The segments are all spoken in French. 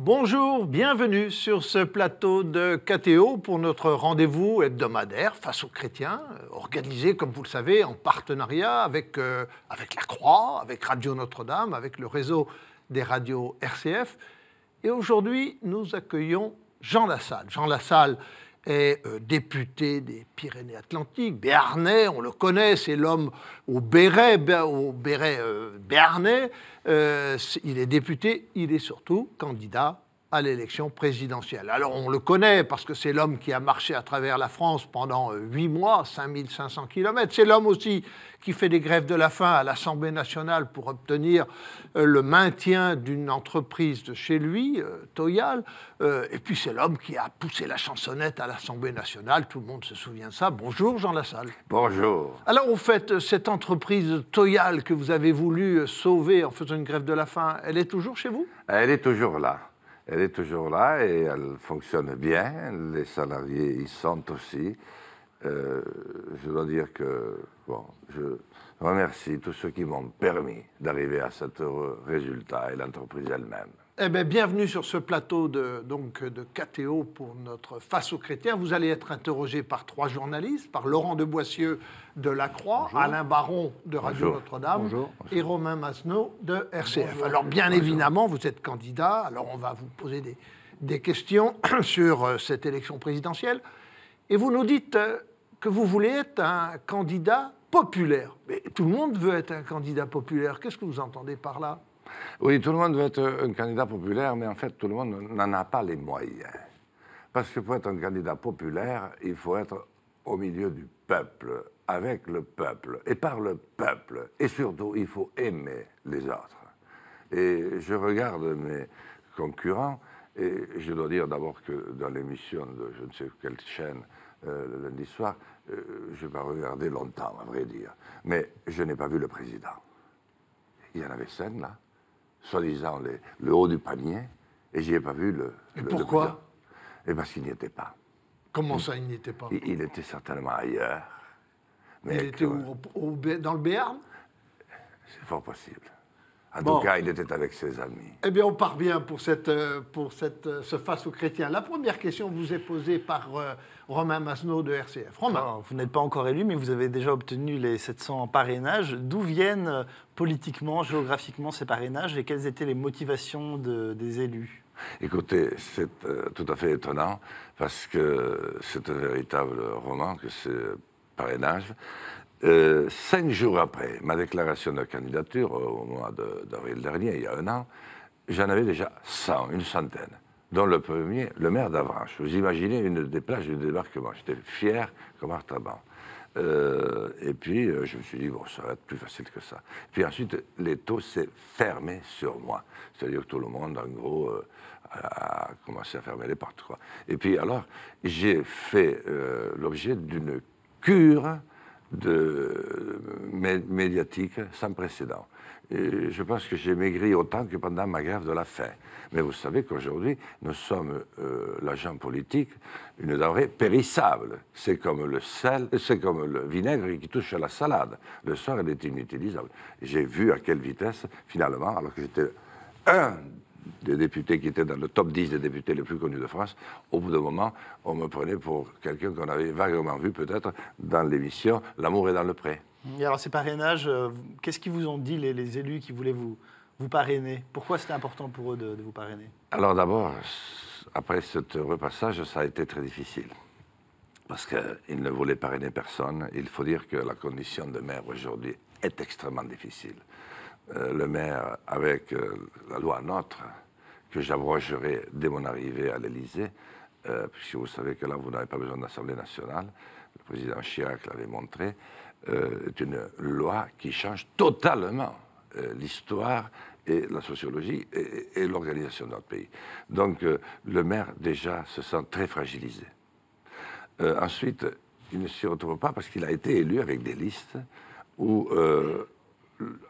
Bonjour, bienvenue sur ce plateau de KTO pour notre rendez-vous hebdomadaire face aux chrétiens, organisé, comme vous le savez, en partenariat avec la Croix, avec Radio Notre-Dame, avec le réseau des radios RCF. Et aujourd'hui, nous accueillons Jean Lassalle. Jean Lassalle est député des Pyrénées-Atlantiques, béarnais, on le connaît, c'est l'homme au béret béarnais. Il est député, il est surtout candidat à l'élection présidentielle. Alors on le connaît parce que c'est l'homme qui a marché à travers la France pendant 8 mois, 5500 km. C'est l'homme aussi qui fait des grèves de la faim à l'Assemblée nationale pour obtenir le maintien d'une entreprise de chez lui, Toyal. Et puis c'est l'homme qui a poussé la chansonnette à l'Assemblée nationale. Tout le monde se souvient de ça. Bonjour Jean Lassalle. Bonjour. Alors au fait, cette entreprise Toyal que vous avez voulu sauver en faisant une grève de la faim, elle est toujours chez vous ? Elle est toujours là. Elle est toujours là et elle fonctionne bien. Les salariés y sont aussi. Je dois dire que je remercie tous ceux qui m'ont permis d'arriver à cet heureux résultat et l'entreprise elle-même. Eh bien, bienvenue sur ce plateau de KTO pour notre Face aux chrétiens. Vous allez être interrogé par 3 journalistes, par Laurent de Boissieu de La Croix, bonjour. Alain Baron de Radio Notre-Dame et Romain Masneau de RCF. Bonjour. Alors, bien évidemment, vous êtes candidat. Alors, on va vous poser des questions sur cette élection présidentielle. Et vous nous dites que vous voulez être un candidat populaire. Mais tout le monde veut être un candidat populaire. Qu'est-ce que vous entendez par là ? Oui, tout le monde veut être un candidat populaire, mais en fait, tout le monde n'en a pas les moyens. Parce que pour être un candidat populaire, il faut être au milieu du peuple, avec le peuple, et par le peuple. Et surtout, il faut aimer les autres. Et je regarde mes concurrents, et je dois dire d'abord que dans l'émission de je ne sais quelle chaîne, le lundi soir, je vais pas regarder longtemps, à vrai dire. Mais je n'ai pas vu le président. Il y en avait 5, là, soi-disant le haut du panier, et j'y ai pas vu le pourquoi ? Et parce qu'il n'y était pas. Comment ça, il n'y était pas ? Il était certainement ailleurs. Mais il était dans le Béarn ? C'est fort possible. En tout cas, il était avec ses amis. Eh bien, on part bien pour ce Face aux chrétiens. La première question vous est posée par Romain Masneau de RCF. Romain. Alors, vous n'êtes pas encore élu, mais vous avez déjà obtenu les 700 parrainages. D'où viennent politiquement, géographiquement ces parrainages et quelles étaient les motivations des élus ? Écoutez, c'est tout à fait étonnant parce que c'est un véritable roman que ce parrainage. 5 jours après ma déclaration de candidature, au mois d'avril dernier, il y a 1 an, j'en avais déjà 100, une centaine, dont le premier, le maire d'Avranches. Vous imaginez une des plages du débarquement. J'étais fier comme Artaban. Et puis, je me suis dit, bon, ça va être plus facile que ça. Puis ensuite, l'étau s'est fermé sur moi. C'est-à-dire que tout le monde, en gros, a commencé à fermer les portes, quoi. Et puis, alors, j'ai fait l'objet d'une cure médiatique sans précédent. Et je pense que j'ai maigri autant que pendant ma grève de la faim. Mais vous savez qu'aujourd'hui, nous sommes l'agent politique, une denrée périssable. C'est comme le sel, c'est comme le vinaigre qui touche à la salade. Le soir, elle est inutilisable. J'ai vu à quelle vitesse, finalement, alors que j'étais un des députés qui étaient dans le top 10 des députés les plus connus de France, au bout d'un moment, on me prenait pour quelqu'un qu'on avait vaguement vu peut-être dans l'émission « L'amour est dans le pré ». Et alors ces parrainages, qu'est-ce qu'ils vous ont dit les élus qui voulaient vous parrainer ? Pourquoi c'était important pour eux de vous parrainer ? Alors d'abord, après ce repassage, ça a été très difficile. Parce qu'ils ne voulaient parrainer personne. Il faut dire que la condition de maire aujourd'hui est extrêmement difficile. Le maire, avec la loi NOTRe, que j'abrogerai dès mon arrivée à l'Élysée, puisque vous savez que là, vous n'avez pas besoin d'Assemblée nationale, le président Chirac l'avait montré, est une loi qui change totalement l'histoire et la sociologie et l'organisation de notre pays. Donc, le maire, déjà, se sent très fragilisé. Ensuite, il ne s'y retrouve pas parce qu'il a été élu avec des listes où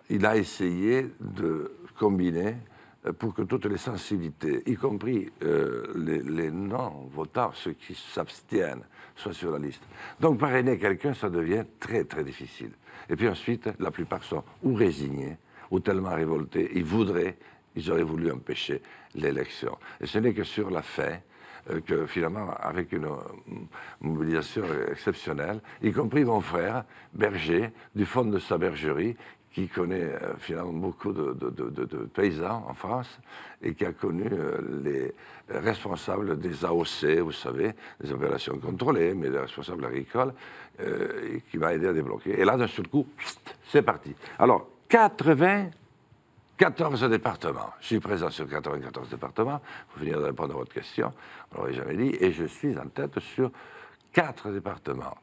il a essayé de combiner pour que toutes les sensibilités, y compris les non-votants, ceux qui s'abstiennent, soient sur la liste. Donc parrainer quelqu'un, ça devient très très difficile. Et puis ensuite, la plupart sont ou résignés, ou tellement révoltés, ils voudraient ils auraient voulu empêcher l'élection. Et ce n'est que sur la fin que finalement, avec une mobilisation exceptionnelle, y compris mon frère, berger, du fond de sa bergerie, qui connaît finalement beaucoup de paysans en France et qui a connu les responsables des AOC, vous savez, des opérations contrôlées, mais des responsables agricoles, et qui m'a aidé à débloquer. Et là, d'un seul coup, c'est parti. Alors, 94 départements. Je suis présent sur 94 départements. Pour finir de répondre à votre question, on l'aurait jamais dit. Et je suis en tête sur 4 départements.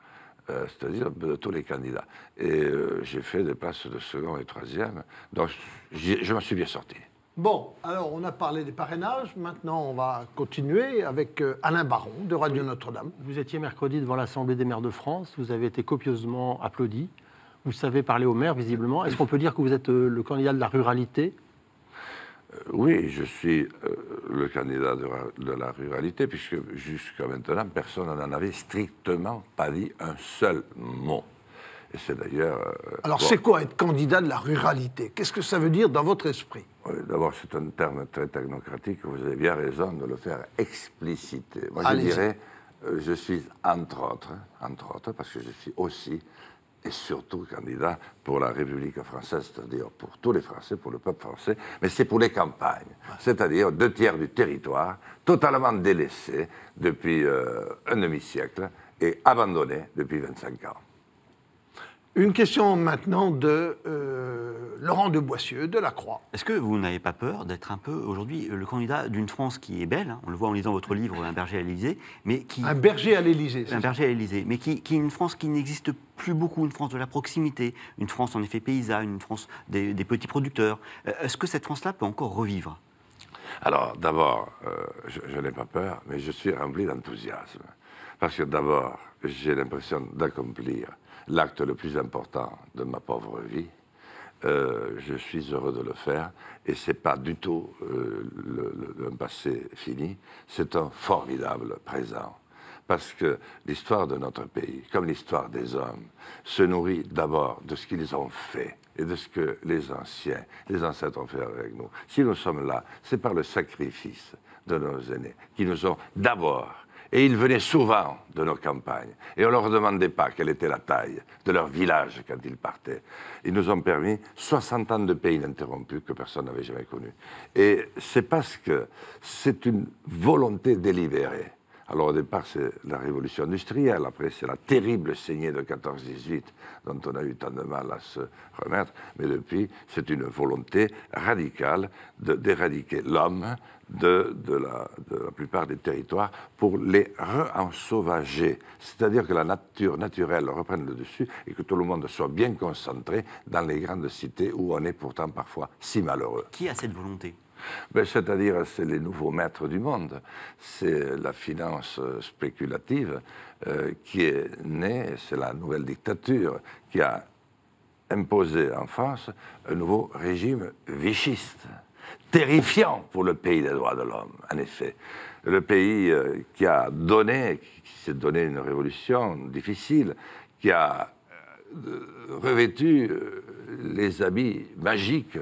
C'est-à-dire de tous les candidats. Et j'ai fait des places de second et troisième. Donc, je m'en suis bien sorti. Bon, alors on a parlé des parrainages. Maintenant, on va continuer avec Alain Baron de Radio Notre-Dame. Vous étiez mercredi devant l'Assemblée des maires de France. Vous avez été copieusement applaudi. Vous savez parler aux maires, visiblement. Est-ce qu'on peut dire que vous êtes le candidat de la ruralité ? Oui, je suis le candidat de la ruralité, puisque jusqu'à maintenant, personne n'en avait strictement pas dit un seul mot. Et c'est d'ailleurs... Alors, c'est quoi être candidat de la ruralité? Qu'est-ce que ça veut dire dans votre esprit? D'abord, c'est un terme très technocratique, vous avez bien raison de le faire expliciter. Moi, je dirais, je suis entre autres, parce que je suis aussi et surtout candidat pour la République française, c'est-à-dire pour tous les Français, pour le peuple français, mais c'est pour les campagnes, c'est-à-dire 2/3 du territoire, totalement délaissé depuis un demi-siècle et abandonné depuis 25 ans. Une question maintenant de Laurent de Boissieu, de la Croix. Est-ce que vous n'avez pas peur d'être un peu, aujourd'hui, le candidat d'une France qui est belle, hein, on le voit en lisant votre livre, Un berger à l'Élysée, mais qui... Un berger à l'Élysée, Un berger à l'Élysée, mais qui est une France qui n'existe plus beaucoup, une France de la proximité, une France en effet paysanne, une France des petits producteurs. Est-ce que cette France-là peut encore revivre? Alors, d'abord, je n'ai pas peur, mais je suis rempli d'enthousiasme. Parce que d'abord, j'ai l'impression d'accomplir l'acte le plus important de ma pauvre vie. Je suis heureux de le faire, et ce n'est pas du tout un passé fini, c'est un formidable présent. Parce que l'histoire de notre pays, comme l'histoire des hommes, se nourrit d'abord de ce qu'ils ont fait et de ce que les anciens, les ancêtres ont fait avec nous. Si nous sommes là, c'est par le sacrifice de nos aînés qui nous ont d'abord... Et ils venaient souvent de nos campagnes. Et on ne leur demandait pas quelle était la taille de leur village quand ils partaient. Ils nous ont permis 60 ans de paix ininterrompu que personne n'avait jamais connu. Et c'est parce que c'est une volonté délibérée. Alors au départ, c'est la révolution industrielle, après c'est la terrible saignée de 14-18 dont on a eu tant de mal à se remettre, mais depuis, c'est une volonté radicale d'éradiquer l'homme de la plupart des territoires pour les re-ensauvager. C'est-à-dire que la nature naturelle reprenne le dessus et que tout le monde soit bien concentré dans les grandes cités où on est pourtant parfois si malheureux. Qui a cette volonté ? Ben, c'est-à-dire, c'est les nouveaux maîtres du monde. C'est la finance spéculative qui est née, c'est la nouvelle dictature qui a imposé en France un nouveau régime vichiste, terrifiant pour le pays des droits de l'homme, en effet. Le pays qui a donné, qui s'est donné une révolution difficile, qui a revêtu les habits magiques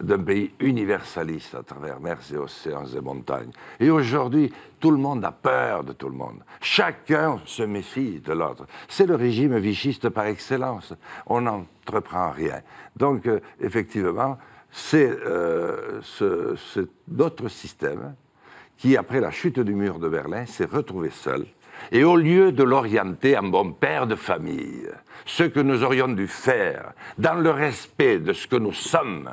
d'un pays universaliste à travers mers et océans et montagnes. Et aujourd'hui, tout le monde a peur de tout le monde. Chacun se méfie de l'autre. C'est le régime vichiste par excellence. On n'entreprend rien. Donc, effectivement, c'est notre système qui, après la chute du mur de Berlin, s'est retrouvé seul. Et au lieu de l'orienter en bon père de famille, ce que nous aurions dû faire dans le respect de ce que nous sommes,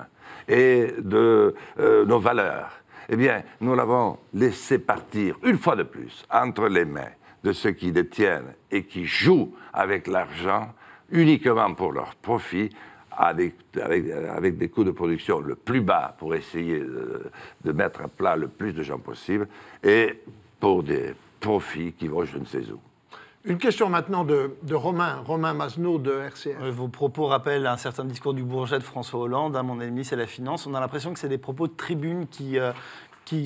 et de nos valeurs, eh bien, nous l'avons laissé partir, une fois de plus, entre les mains de ceux qui détiennent et qui jouent avec l'argent uniquement pour leur profit, avec des coûts de production le plus bas pour essayer de mettre à plat le plus de gens possible, et pour des profits qui vont je ne sais où. Une question maintenant de Romain Masneau de RCF. Vos propos rappellent un certain discours du Bourget de François Hollande, hein, mon ennemi c'est la finance. On a l'impression que c'est des propos de tribune qui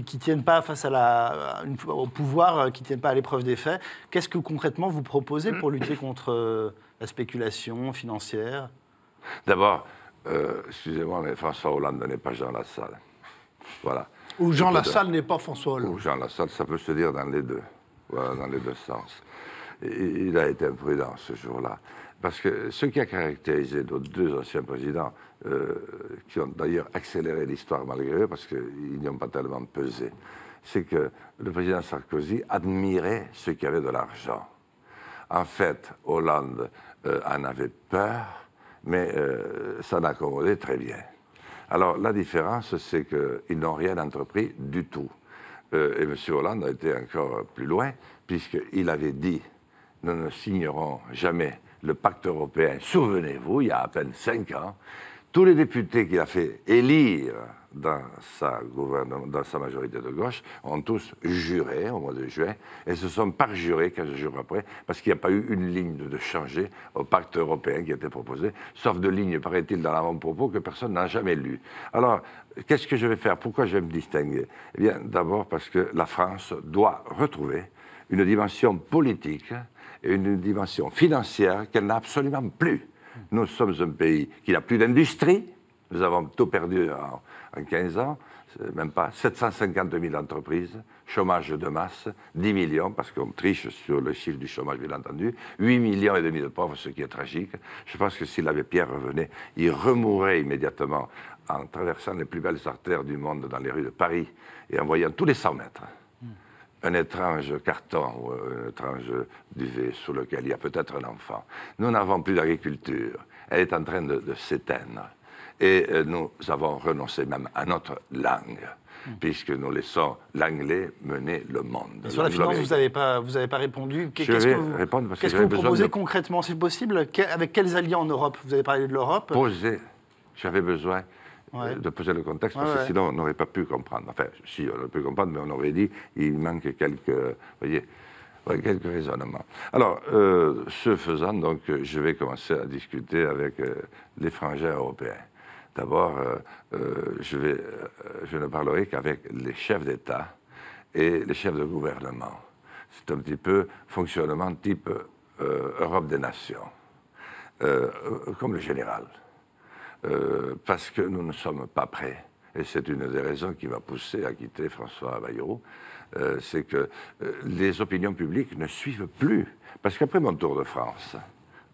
tiennent pas face au pouvoir, qui tiennent pas à l'épreuve des faits. Qu'est-ce que concrètement vous proposez pour lutter contre la spéculation financière? D'abord, excusez-moi, mais François Hollande n'est pas Jean Lassalle. Voilà. Ou Jean Lassalle n'est pas François Hollande. Ou Jean Lassalle, ça peut se dire dans les deux. Voilà, dans les deux sens. Et il a été imprudent ce jour-là. Parce que ce qui a caractérisé nos deux anciens présidents, qui ont d'ailleurs accéléré l'histoire malgré eux, parce qu'ils n'y ont pas tellement pesé, c'est que le président Sarkozy admirait ceux qui avaient de l'argent. En fait, Hollande en avait peur, mais ça l'accommodait très bien. Alors, la différence, c'est qu'ils n'ont rien entrepris du tout. Et M. Hollande a été encore plus loin, puisqu'il avait dit « Nous ne signerons jamais le pacte européen. » Souvenez-vous, il y a à peine 5 ans, tous les députés qu'il a fait élire dans sa majorité de gauche ont tous juré au mois de juin et se sont parjurés 15 jours après parce qu'il n'y a pas eu une ligne de changer au pacte européen qui a été proposé, sauf de lignes, paraît-il, dans l'avant-propos que personne n'a jamais lu. Alors, qu'est-ce que je vais faire? Pourquoi je vais me distinguer? Eh bien, d'abord parce que la France doit retrouver une dimension politique et une dimension financière qu'elle n'a absolument plus. Nous sommes un pays qui n'a plus d'industrie. Nous avons tout perdu en 15 ans, même pas. 750 000 entreprises, chômage de masse, 10 millions, parce qu'on triche sur le chiffre du chômage, bien entendu, 8,5 millions de pauvres, ce qui est tragique. Je pense que si l'abbé Pierre revenait, il remourrait immédiatement en traversant les plus belles artères du monde dans les rues de Paris et en voyant tous les 100 mètres un étrange carton ou un étrange duvet sur lequel il y a peut-être un enfant. Nous n'avons plus d'agriculture. Elle est en train de s'éteindre. Et nous avons renoncé même à notre langue, puisque nous laissons l'anglais mener le monde. Et sur la finance, vous n'avez pas répondu. Qu'est-ce que vous proposez concrètement, si possible? Avec quels alliés en Europe? Vous avez parlé de l'Europe. J'avais besoin de poser le contexte, parce que sinon on n'aurait pas pu comprendre. Enfin, si, on aurait pu comprendre, mais on aurait dit il manque quelques raisonnements. Alors, ce faisant, donc, je vais commencer à discuter avec les frangins européens. D'abord, je ne parlerai qu'avec les chefs d'État et les chefs de gouvernement. C'est un petit peu fonctionnement type Europe des Nations, comme le général. Parce que nous ne sommes pas prêts. Et c'est une des raisons qui m'a poussé à quitter François Bayrou, c'est que les opinions publiques ne suivent plus. Parce qu'après mon tour de France,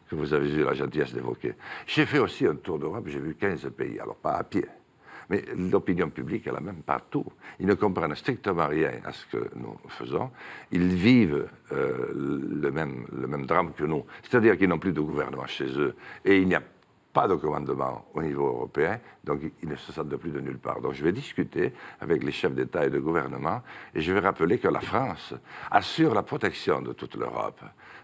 que vous avez eu la gentillesse d'évoquer, j'ai fait aussi un tour d'Europe, j'ai vu 15 pays, alors pas à pied. Mais l'opinion publique est la même partout. Ils ne comprennent strictement rien à ce que nous faisons. Ils vivent le même drame que nous. C'est-à-dire qu'ils n'ont plus de gouvernement chez eux. Et il n'y a pas de commandement au niveau européen, donc ils ne se sentent plus de nulle part. Donc je vais discuter avec les chefs d'État et de gouvernement, et je vais rappeler que la France assure la protection de toute l'Europe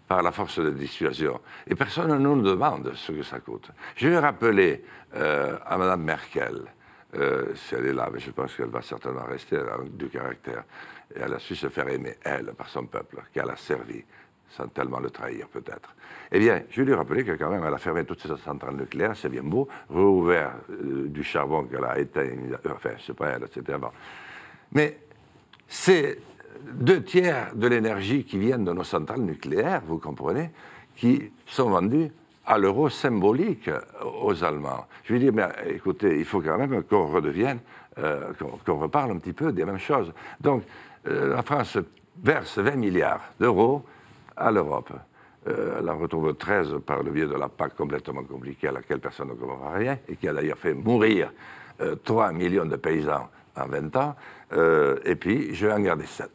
par la force de dissuasion. Et personne ne nous demande ce que ça coûte. Je vais rappeler à Mme Merkel, si elle est là, mais je pense qu'elle va certainement rester, elle a du caractère, et elle a su se faire aimer, elle, par son peuple, qu'elle a servi, sans tellement le trahir peut-être. Eh bien, je lui ai rappelé que quand même, elle a fermé toutes ses centrales nucléaires, c'est bien beau, rouvert du charbon qu'elle a éteint, enfin, c'est pas elle, c'était avant. Mais c'est 2/3 de l'énergie qui vient de nos centrales nucléaires, vous comprenez, qui sont vendues à l'euro symbolique aux Allemands. Je lui ai dit, mais écoutez, il faut quand même qu'on redevienne, qu'on reparle un petit peu des mêmes choses. Donc, la France verse 20 milliards d'euros à l'Europe. Elle en retrouve 13 par le biais de la PAC complètement compliquée à laquelle personne ne comprend rien et qui a d'ailleurs fait mourir 3 millions de paysans en 20 ans. Et puis, je vais en garder 7.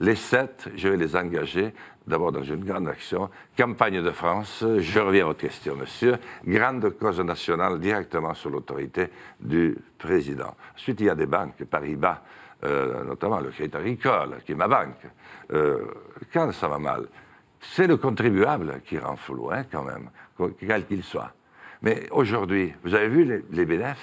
Les 7, je vais les engager d'abord dans une grande action. Campagne de France, je reviens à votre question, monsieur. Grande cause nationale directement sous l'autorité du président. Ensuite, il y a des banques, Paribas, notamment le Crédit Agricole, qui est ma banque. Quand ça va mal, c'est le contribuable qui rend flou, hein, quand même, quel qu'il soit. Mais aujourd'hui, vous avez vu les bénéfices,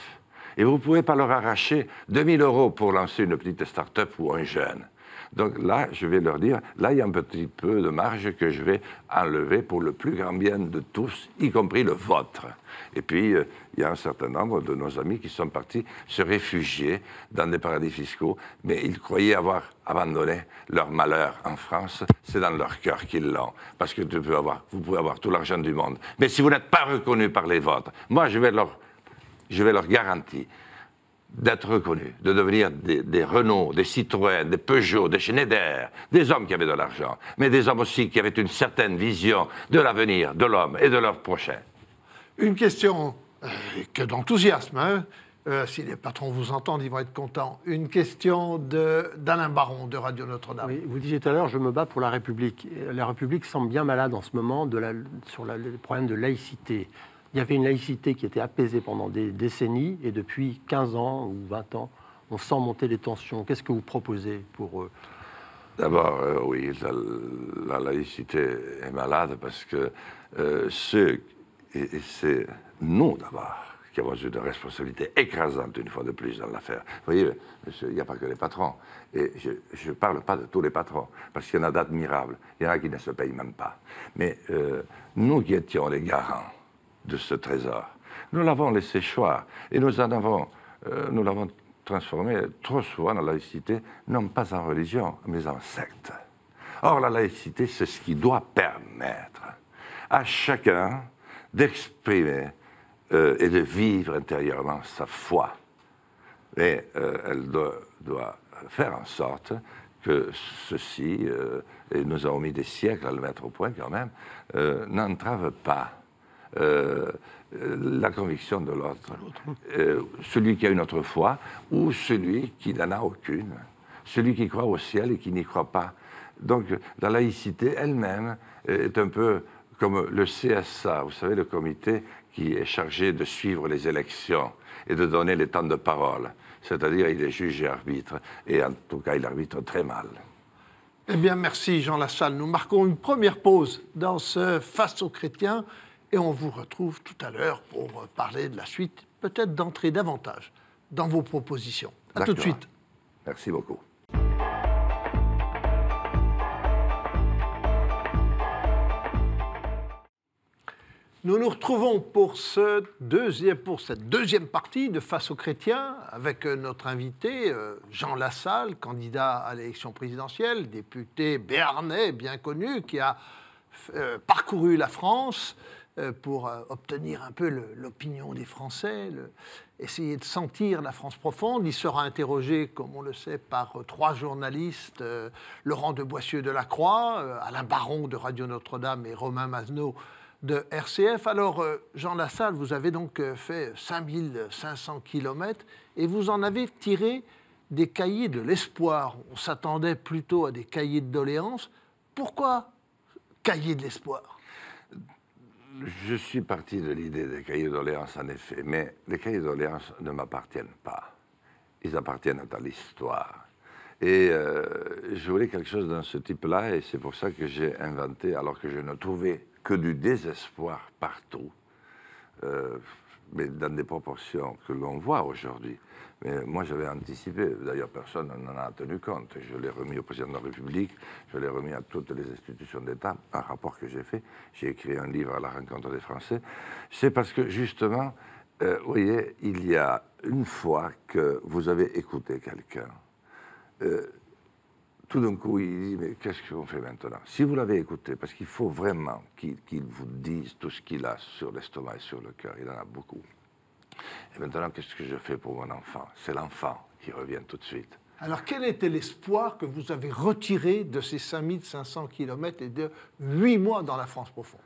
et vous ne pouvez pas leur arracher 2 000 € pour lancer une petite start-up ou un jeune. Donc là, je vais leur dire, là, il y a un petit peu de marge que je vais enlever pour le plus grand bien de tous, y compris le vôtre. Et puis, il y a un certain nombre de nos amis qui sont partis se réfugier dans des paradis fiscaux, mais ils croyaient avoir abandonné leur malheur en France. C'est dans leur cœur qu'ils l'ont, parce que vous pouvez avoir tout l'argent du monde. Mais si vous n'êtes pas reconnu par les vôtres, moi, je vais leur garantir d'être reconnus, de devenir des Renault, des Citroën, des Peugeot, des Schneider, des hommes qui avaient de l'argent, mais des hommes aussi qui avaient une certaine vision de l'avenir, de l'homme et de leur prochain. Une question que d'enthousiasme, hein. Si les patrons vous entendent, ils vont être contents. Une question d'Alain Baron de Radio Notre-Dame. Oui, vous disiez tout à l'heure, je me bats pour la République. La République semble bien malade en ce moment sur le problème de laïcité. Il y avait une laïcité qui était apaisée pendant des décennies, et depuis 15 ans ou 20 ans, on sent monter les tensions. Qu'est-ce que vous proposez pour eux? D'abord, oui, la laïcité est malade parce que c'est nous d'abord qui avons eu de responsabilités écrasantes une fois de plus dans l'affaire. Vous voyez, il n'y a pas que les patrons. Et je ne parle pas de tous les patrons, parce qu'il y en a d'admirables. Il y en a qui ne se payent même pas. Mais nous qui étions les garants de ce trésor, nous l'avons laissé choir. Et nous l'avons transformé trop souvent la laïcité, non pas en religion, mais en secte. Or, la laïcité, c'est ce qui doit permettre à chacun d'exprimer et de vivre intérieurement sa foi. Et elle doit faire en sorte que ceci, et nous avons mis des siècles à le mettre au point quand même, n'entrave pas la conviction de l'autre. Celui qui a une autre foi ou celui qui n'en a aucune. Celui qui croit au ciel et qui n'y croit pas. Donc la laïcité elle-même est un peu comme le CSA, vous savez, le comité qui est chargé de suivre les élections et de donner les temps de parole. C'est-à-dire, il est juge et arbitre, et en tout cas, il arbitre très mal. Eh bien, merci Jean Lassalle. Nous marquons une première pause dans ce Face aux chrétiens, et on vous retrouve tout à l'heure pour parler de la suite, peut-être d'entrer davantage dans vos propositions. À tout de suite. Merci beaucoup. Nous nous retrouvons pour cette deuxième partie de Face aux chrétiens avec notre invité Jean Lassalle, candidat à l'élection présidentielle, député béarnais bien connu, qui a parcouru la France pour obtenir un peu l'opinion des Français, essayer de sentir la France profonde. Il sera interrogé, comme on le sait, par 3 journalistes, Laurent de Boissieu de la Croix, Alain Baron de Radio Notre-Dame et Romain Mazenot de RCF. Alors, Jean Lassalle, vous avez donc fait 5500 km et vous en avez tiré des cahiers de l'espoir. On s'attendait plutôt à des cahiers de doléances. Pourquoi cahiers de l'espoir? Je suis parti de l'idée des cahiers de doléances, en effet, mais les cahiers de doléances ne m'appartiennent pas. Ils appartiennent à l'histoire. Et je voulais quelque chose dans ce type-là, et c'est pour ça que j'ai inventé, alors que je ne trouvais que du désespoir partout, mais dans des proportions que l'on voit aujourd'hui. Mais moi, j'avais anticipé, d'ailleurs, personne n'en a tenu compte. Je l'ai remis au président de la République, je l'ai remis à toutes les institutions d'État, un rapport que j'ai fait. J'ai écrit un livre à la rencontre des Français. C'est parce que, justement, vous voyez, il y a une fois que vous avez écouté quelqu'un, tout d'un coup, il dit, mais qu'est-ce qu'on fait maintenant? Si vous l'avez écouté, parce qu'il faut vraiment qu'il vous dise tout ce qu'il a sur l'estomac et sur le cœur, il en a beaucoup. Et maintenant, qu'est-ce que je fais pour mon enfant? C'est l'enfant qui revient tout de suite. Alors, quel était l'espoir que vous avez retiré de ces 5500 km et de 8 mois dans la France profonde?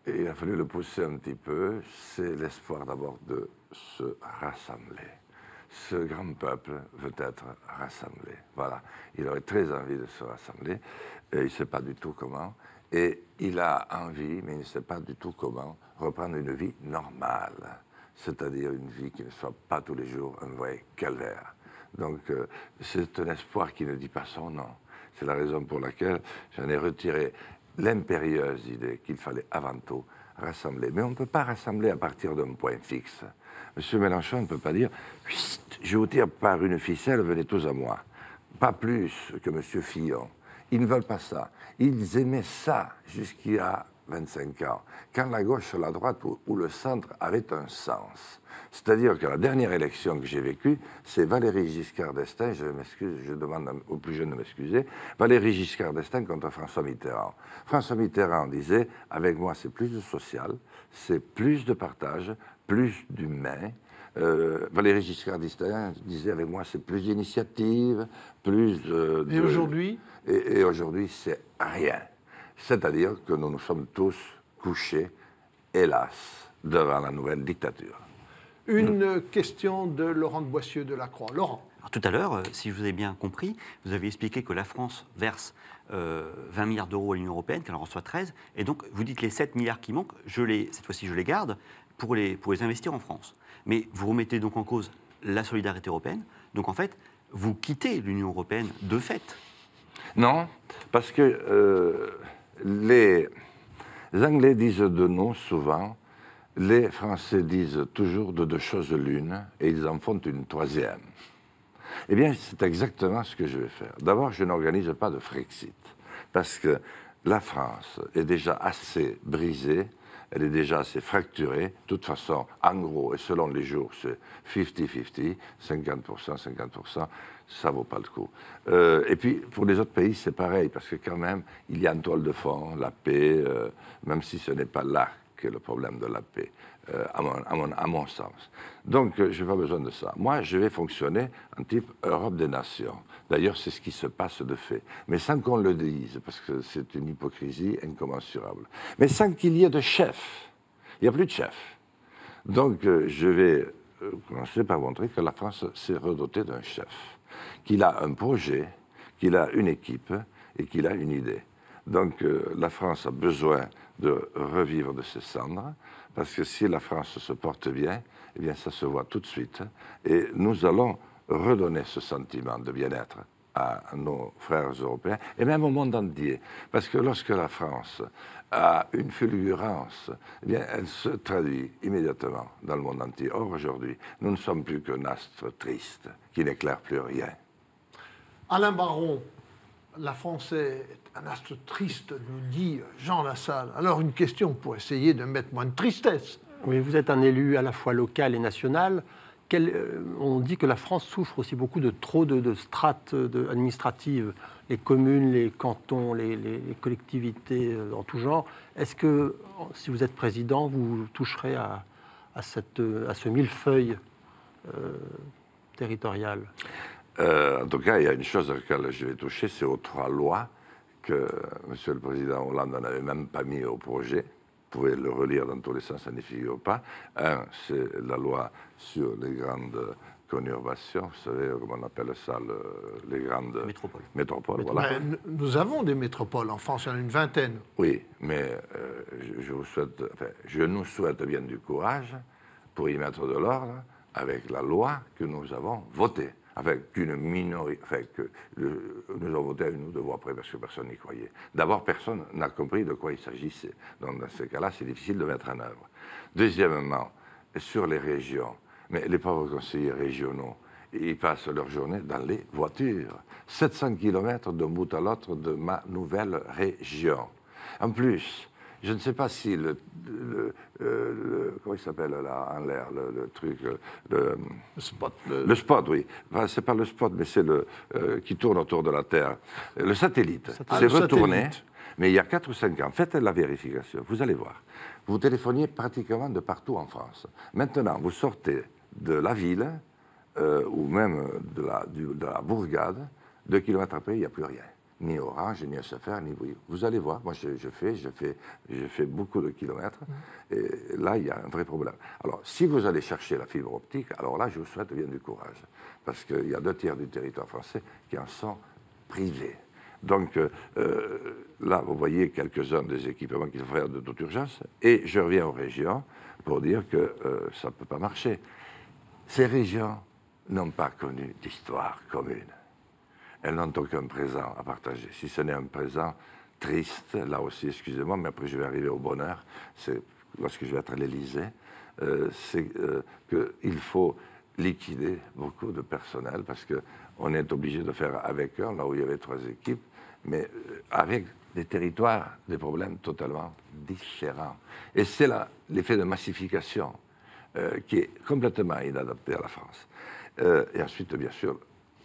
Et il a fallu le pousser un petit peu. C'est l'espoir d'abord de se rassembler. Ce grand peuple veut être rassemblé. Voilà. Il aurait très envie de se rassembler. Et il ne sait pas du tout comment. Et il a envie, mais il ne sait pas du tout comment, reprendre une vie normale. C'est-à-dire une vie qui ne soit pas tous les jours un vrai calvaire. Donc, c'est un espoir qui ne dit pas son nom. C'est la raison pour laquelle j'en ai retiré l'impérieuse idée qu'il fallait avant tout rassembler. Mais on ne peut pas rassembler à partir d'un point fixe. M. Mélenchon ne peut pas dire « je vous tire par une ficelle, venez tous à moi ». Pas plus que M. Fillon. Ils ne veulent pas ça. Ils aimaient ça jusqu'à 25 ans, quand la gauche, la droite ou le centre avait un sens. C'est-à-dire que la dernière élection que j'ai vécue, c'est Valéry Giscard d'Estaing, je m'excuse, je demande aux plus jeunes de m'excuser, Valéry Giscard d'Estaing contre François Mitterrand. François Mitterrand disait, avec moi c'est plus de social, c'est plus de partage, plus d'humain. Valéry Giscard d'Estaing disait avec moi, c'est plus d'initiative, plus Et aujourd'hui? Et aujourd'hui, c'est rien. C'est-à-dire que nous nous sommes tous couchés, hélas, devant la nouvelle dictature. Une question de Laurent de Boissieu de la Croix. Laurent. Alors, tout à l'heure, si je vous ai bien compris, vous avez expliqué que la France verse 20 milliards d'euros à l'Union européenne, qu'elle en reçoit 13, et donc vous dites les 7 milliards qui manquent, cette fois-ci je les garde pour les investir en France. Mais vous remettez donc en cause la solidarité européenne, donc en fait, vous quittez l'Union européenne de fait. Non, parce que les Anglais disent de nous souvent, les Français disent toujours de deux choses l'une, et ils en font une troisième. Eh bien, c'est exactement ce que je vais faire. D'abord, je n'organise pas de Frexit, parce que la France est déjà assez brisée, elle est déjà assez fracturée. De toute façon, en gros, et selon les jours, c'est 50-50, 50%, 50%, ça ne vaut pas le coup. Et puis, pour les autres pays, c'est pareil, parce que quand même, il y a une toile de fond, la paix, même si ce n'est pas là qu'est le problème de la paix, à mon sens. Donc, je n'ai pas besoin de ça. Moi, je vais fonctionner en type Europe des nations. D'ailleurs, c'est ce qui se passe de fait. Mais sans qu'on le dise, parce que c'est une hypocrisie incommensurable. Mais sans qu'il y ait de chef. Il n'y a plus de chef. Donc, je vais commencer par montrer que la France s'est redotée d'un chef, qu'il a un projet, qu'il a une équipe et qu'il a une idée. Donc, la France a besoin de revivre de ses cendres, parce que si la France se porte bien, eh bien, ça se voit tout de suite. Et nous allons redonner ce sentiment de bien-être à nos frères européens, et même au monde entier. Parce que lorsque la France a une fulgurance, eh bien, elle se traduit immédiatement dans le monde entier. Or, aujourd'hui, nous ne sommes plus qu'un astre triste qui n'éclaire plus rien. Alain Baron, la France est un astre triste, nous dit Jean Lassalle. Alors, une question pour essayer de mettre moins de tristesse. Oui, vous êtes un élu à la fois local et national. On dit que la France souffre aussi beaucoup de trop de strates administratives, les communes, les cantons, les collectivités en tout genre. Est-ce que, si vous êtes président, vous toucherez à ce millefeuille territorial? En tout cas, il y a une chose à laquelle je vais toucher, c'est aux 3 lois que M. le Président Hollande n'avait même pas mis au projet. Vous pouvez le relire dans tous les sens, ça ne figure pas. Un, c'est la loi sur les grandes conurbations, vous savez, comment on appelle ça, les grandes métropoles. Voilà. Nous avons des métropoles en France, il y en a une vingtaine. Oui, mais je nous souhaite bien du courage pour y mettre de l'ordre avec la loi que nous avons votée. Avec une minorité, nous avons voté à une ou 2 voix près parce que personne n'y croyait. D'abord, personne n'a compris de quoi il s'agissait. Donc, dans ces cas-là, c'est difficile de mettre en œuvre. Deuxièmement, sur les régions, mais les pauvres conseillers régionaux, ils passent leur journée dans les voitures. 700 km d'un bout à l'autre de ma nouvelle région. En plus, je ne sais pas si comment il s'appelle là en l'air, le truc, le spot. Le spot, oui. Enfin, c'est pas le spot, mais c'est le qui tourne autour de la Terre. Le satellite s'est retourné, mais il y a 4 ou 5 ans. Faites la vérification, vous allez voir. Vous téléphoniez pratiquement de partout en France. Maintenant, vous sortez de la ville, ou même de la bourgade, 2 kilomètres après, il n'y a plus rien. Ni Orange, ni SFR, ni Bouygues. Vous allez voir, moi je fais beaucoup de kilomètres, et là il y a un vrai problème. Alors, si vous allez chercher la fibre optique, alors là je vous souhaite bien du courage, parce qu'il y a 2 tiers du territoire français qui en sont privés. Donc là, vous voyez quelques-uns des équipements qu'il faut faire de toute urgence, et je reviens aux régions pour dire que ça ne peut pas marcher. Ces régions n'ont pas connu d'histoire commune. Elles n'ont aucun présent à partager. Si ce n'est un présent triste, là aussi, excusez-moi, mais après je vais arriver au bonheur, c'est lorsque je vais être à l'Élysée, c'est qu'il faut liquider beaucoup de personnel parce qu'on est obligé de faire avec eux, là où il y avait 3 équipes, mais avec des territoires, des problèmes totalement différents. Et c'est là l'effet de massification qui est complètement inadapté à la France. Et ensuite, bien sûr,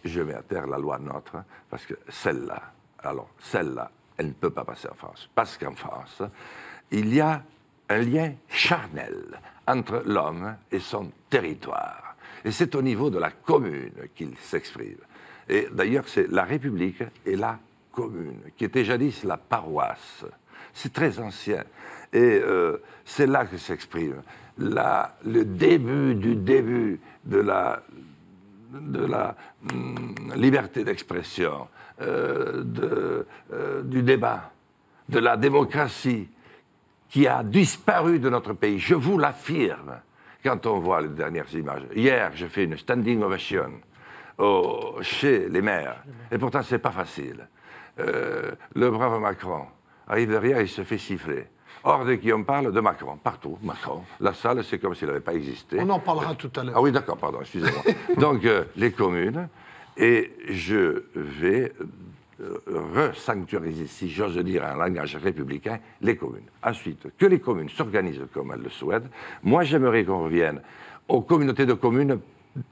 je mets à terre la loi NOTRe, parce que celle-là, elle ne peut pas passer en France. Parce qu'en France, il y a un lien charnel entre l'homme et son territoire. Et c'est au niveau de la commune qu'il s'exprime. Et d'ailleurs, c'est la République et la commune, qui était jadis la paroisse. C'est très ancien. Et c'est là que s'exprime le début du début de la liberté d'expression, du débat, de la démocratie qui a disparu de notre pays. Je vous l'affirme quand on voit les dernières images. Hier, j'ai fait une standing ovation chez les maires, et pourtant, ce n'est pas facile. Le brave Macron arrive derrière, il se fait siffler. Hors de qui on parle, de Macron, partout, Macron. La salle, c'est comme s'il n'avait pas existé. On en parlera tout à l'heure. Ah oui, d'accord, pardon, excusez-moi. Donc, les communes, et je vais resanctuariser, si j'ose dire un langage républicain, les communes. Ensuite, que les communes s'organisent comme elles le souhaitent. Moi, j'aimerais qu'on revienne aux communautés de communes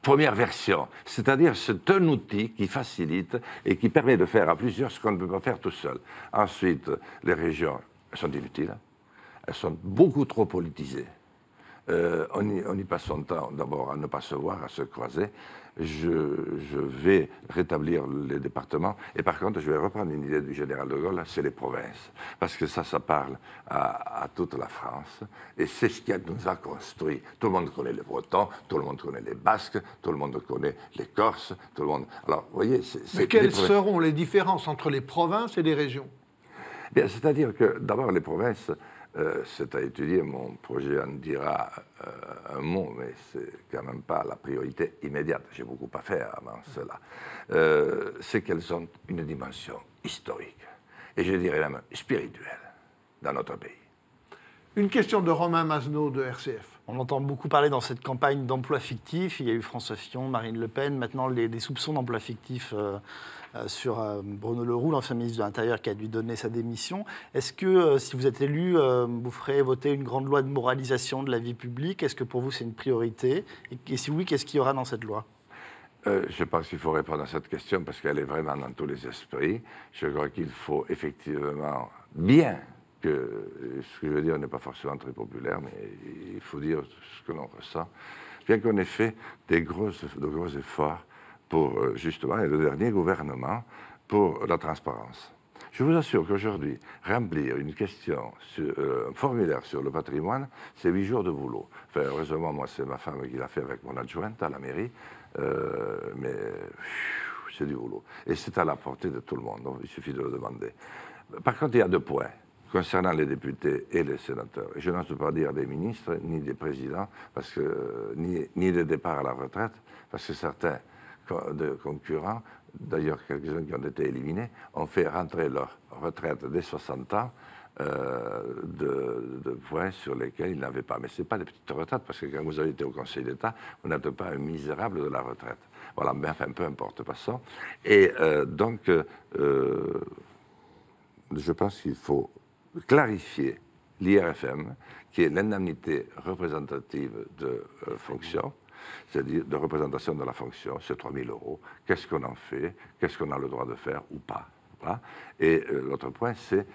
première version, c'est-à-dire c'est un outil qui facilite et qui permet de faire à plusieurs ce qu'on ne peut pas faire tout seul. Ensuite, les régions sont inutiles, elles sont beaucoup trop politisées. On y passe son temps d'abord à ne pas se voir, à se croiser. Je vais rétablir les départements et par contre je vais reprendre une idée du général de Gaulle, c'est les provinces. Parce que ça parle à toute la France et c'est ce qui nous a construit. Tout le monde connaît les Bretons, tout le monde connaît les Basques, tout le monde connaît les Corses, tout le monde... Alors, vous voyez, mais quelles seront les différences entre les provinces et les régions? Bien, c'est-à-dire que d'abord les provinces... c'est à étudier, mon projet en dira un mot, mais c'est quand même pas la priorité immédiate. J'ai beaucoup à faire avant cela. C'est qu'elles ont une dimension historique, et je dirais même spirituelle, dans notre pays. Une question de Romain Masneau de RCF. On entend beaucoup parler dans cette campagne d'emploi fictif. Il y a eu François Fillon, Marine Le Pen, maintenant des soupçons d'emploi fictif sur Bruno Le Roux, l'ancien ministre de l'Intérieur qui a dû donner sa démission. Est-ce que, si vous êtes élu, vous ferez voter une grande loi de moralisation de la vie publique? Est-ce que pour vous c'est une priorité? Et si oui, qu'est-ce qu'il y aura dans cette loi? Je pense qu'il faut répondre à cette question parce qu'elle est vraiment dans tous les esprits. Je crois qu'il faut effectivement bien... ce que je veux dire n'est pas forcément très populaire, mais il faut dire ce que l'on ressent, bien qu'on ait fait de gros efforts pour, justement, et le dernier gouvernement, pour la transparence. Je vous assure qu'aujourd'hui, remplir une question, un formulaire sur le patrimoine, c'est 8 jours de boulot. Enfin, heureusement, moi, c'est ma femme qui l'a fait avec mon adjointe à la mairie, mais c'est du boulot. Et c'est à la portée de tout le monde, donc il suffit de le demander. Par contre, il y a 2 points concernant les députés et les sénateurs. Et je n'ose pas dire des ministres, ni des présidents, parce que, ni des départs à la retraite, parce que certains concurrents, d'ailleurs quelques-uns qui ont été éliminés, ont fait rentrer leur retraite dès 60 ans de points sur lesquels ils n'avaient pas. Mais ce n'est pas des petites retraites, parce que quand vous avez été au Conseil d'État, vous n'êtes pas un misérable de la retraite. Voilà, mais enfin, peu importe, passons. Et donc, je pense qu'il faut clarifier l'IRFM, qui est l'indemnité représentative de fonction, c'est-à-dire de représentation de la fonction, c'est 3 000 €. Qu'est-ce qu'on en fait? Qu'est-ce qu'on a le droit de faire ou pas? Voilà. Et l'autre point, c'est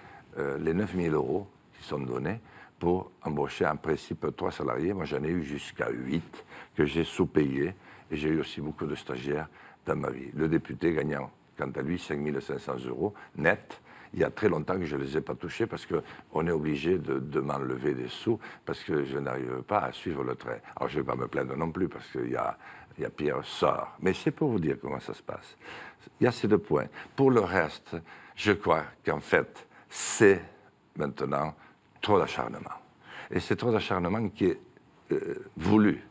les 9 000 € qui sont donnés pour embaucher en principe 3 salariés. Moi, j'en ai eu jusqu'à 8 que j'ai sous-payés, et j'ai eu aussi beaucoup de stagiaires dans ma vie. Le député gagnant, quant à lui, 5 500 € net. Il y a très longtemps que je ne les ai pas touchés parce qu'on est obligé de m'enlever des sous parce que je n'arrive pas à suivre le train. Alors, je ne vais pas me plaindre non plus parce qu'il y a pire sort. Mais c'est pour vous dire comment ça se passe. Il y a ces 2 points. Pour le reste, je crois qu'en fait, c'est maintenant trop d'acharnement. Et c'est trop d'acharnement qui est voulu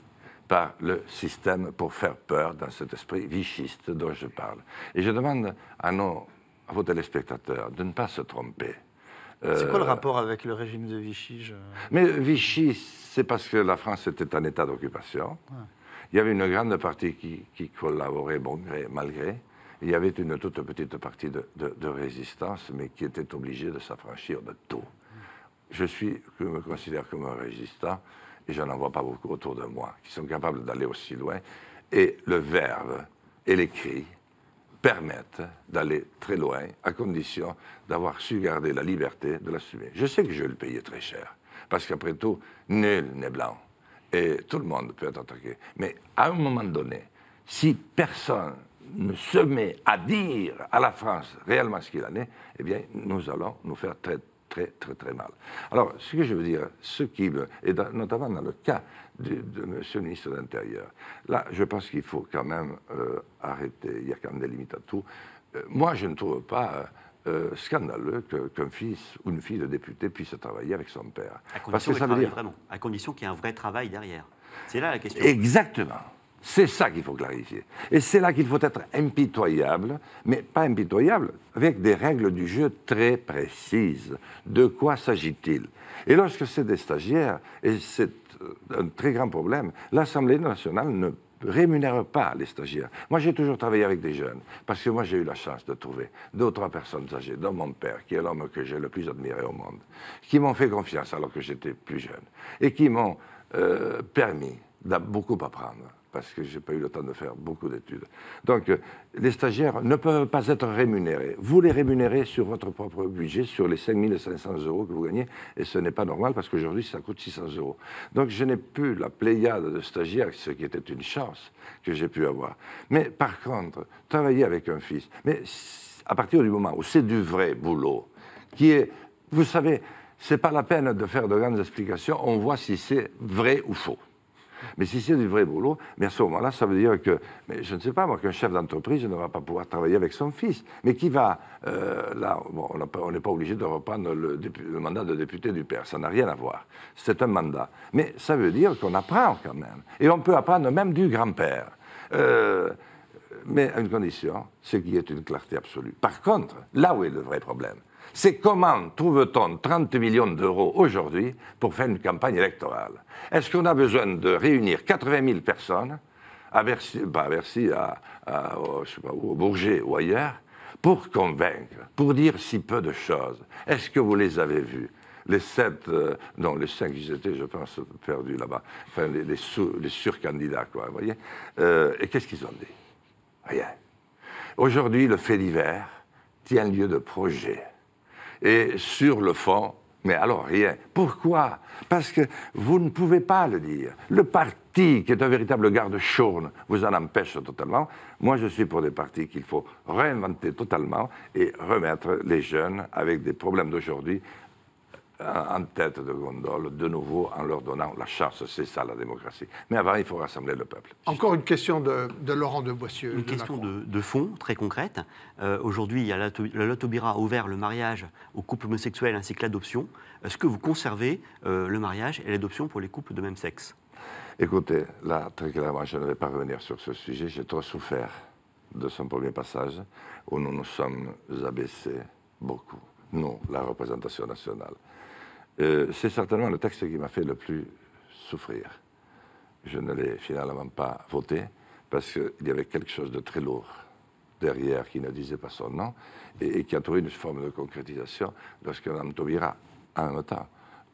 par le système pour faire peur dans cet esprit vichiste dont je parle. Et je demande à vos téléspectateurs de ne pas se tromper. C'est quoi le rapport avec le régime de Vichy? Mais Vichy, c'est parce que la France était en état d'occupation. Ouais. Il y avait une grande partie qui collaborait, bon gré, mal gré. Il y avait une toute petite partie de résistance, mais qui était obligée de s'affranchir de tout. Je me considère comme un résistant, et je n'en vois pas beaucoup autour de moi, qui sont capables d'aller aussi loin. Et le verbe et l'écrit permettent d'aller très loin, à condition d'avoir su garder la liberté de l'assumer. Je sais que je vais le payer très cher. parce qu'après tout, nul n'est blanc. Et tout le monde peut être attaqué. Mais à un moment donné, si personne ne se met à dire à la France réellement ce qu'il en est, eh bien, nous allons nous faire très, très, très, très mal. Alors, ce que je veux dire, et notamment dans le cas de M. le ministre de l'Intérieur, là, je pense qu'il faut quand même arrêter, il y a quand même des limites à tout. Moi, je ne trouve pas scandaleux qu'un fils ou une fille de député puisse travailler avec son père. Parce que ça veut dire vraiment, à condition qu'il y ait un vrai travail derrière. C'est là la question. Exactement. C'est ça qu'il faut clarifier. Et c'est là qu'il faut être impitoyable, mais pas impitoyable, avec des règles du jeu très précises. De quoi s'agit-il? Et lorsque c'est des stagiaires, et c'est un très grand problème, l'Assemblée nationale ne rémunère pas les stagiaires. Moi, j'ai toujours travaillé avec des jeunes, parce que moi, j'ai eu la chance de trouver 2 ou 3 personnes âgées, dont mon père, qui est l'homme que j'ai le plus admiré au monde, qui m'ont fait confiance alors que j'étais plus jeune, et qui m'ont permis de beaucoup apprendre, parce que je n'ai pas eu le temps de faire beaucoup d'études. Donc, les stagiaires ne peuvent pas être rémunérés. Vous les rémunérez sur votre propre budget, sur les 5 500 € que vous gagnez, et ce n'est pas normal, parce qu'aujourd'hui, ça coûte 600 €. Donc, je n'ai plus la pléiade de stagiaires, ce qui était une chance que j'ai pu avoir. Mais par contre, travailler avec un fils, mais à partir du moment où c'est du vrai boulot, qui est, vous savez, ce n'est pas la peine de faire de grandes explications, on voit si c'est vrai ou faux. Mais si c'est du vrai boulot, mais à ce moment-là, ça veut dire que, mais je ne sais pas, moi, qu'un chef d'entreprise ne va pas pouvoir travailler avec son fils. Mais qui va, là, bon, on n'est pas obligé de reprendre le mandat de député du père, ça n'a rien à voir. C'est un mandat. Mais ça veut dire qu'on apprend quand même. Et on peut apprendre même du grand-père. Mais à une condition, c'est qu'il y ait une clarté absolue. Par contre, là où est le vrai problème, c'est comment trouve-t-on 30 millions d'euros aujourd'hui pour faire une campagne électorale? Est-ce qu'on a besoin de réunir 80 000 personnes, à Bercy, pas à Bercy, je sais pas où, au Bourget ou ailleurs, pour convaincre, pour dire si peu de choses? Est-ce que vous les avez vus? Les 7, non, les 5, ils étaient, je pense, perdus là-bas. Enfin, les surcandidats, quoi, vous voyez. Et qu'est-ce qu'ils ont dit? Rien. Aujourd'hui, le fait divers tient lieu de projet. Et sur le fond, mais alors rien. Pourquoi? Parce que vous ne pouvez pas le dire. Le parti, qui est un véritable garde-chaune, vous en empêche totalement. Moi, je suis pour des partis qu'il faut réinventer totalement et remettre les jeunes avec des problèmes d'aujourd'hui en tête de gondole, de nouveau, en leur donnant la chance. C'est ça, la démocratie. Mais avant, il faut rassembler le peuple. Encore une question de Laurent de Boissieu. Une question de fond, très concrète. Aujourd'hui, la Loto Bira a ouvert le mariage aux couples homosexuels ainsi que l'adoption. Est-ce que vous conservez le mariage et l'adoption pour les couples de même sexe? Écoutez, là, très clairement, je ne vais pas revenir sur ce sujet. J'ai trop souffert de son premier passage, où nous nous sommes abaissés beaucoup. Nous, la représentation nationale. C'est certainement le texte qui m'a fait le plus souffrir. Je ne l'ai finalement pas voté parce qu'il y avait quelque chose de très lourd derrière qui ne disait pas son nom et qui a trouvé une forme de concrétisation lorsque Mme Taubira, en même temps,